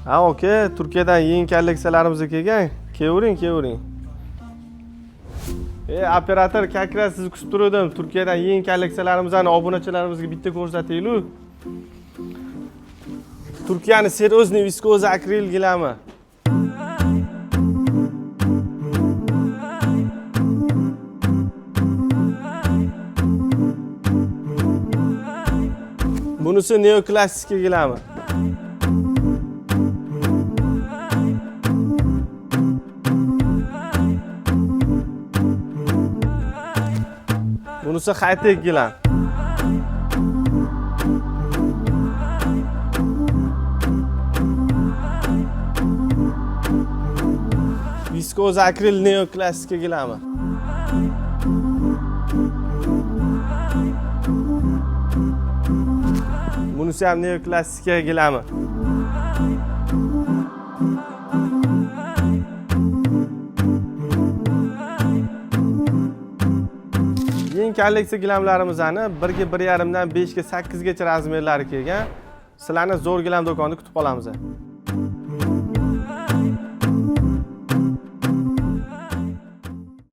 Ha, oka, Turkiyadan yangi kolleksiyalarimiz kelgan. Kelavering. Operator, как раз sizni kutib turdim. Turkiyadan yangi kolleksiyalarimizni obunachilarimizga bitta ko'rsataylik. Turkiyani serozniy viskoza akril gilami. Bunisi neoklassik gilami. Bunisi high-tech gilam. Viskoza akril neoklassik gilami. Bunisi ham neoklassik gilami. Yangi kolleksiya gilamlarimizni 1 ga 1,5 dan 5 ga 8 gacha razmerlari kelgan. Sizlarni zo'r gilam do'konida kutib qolamiz.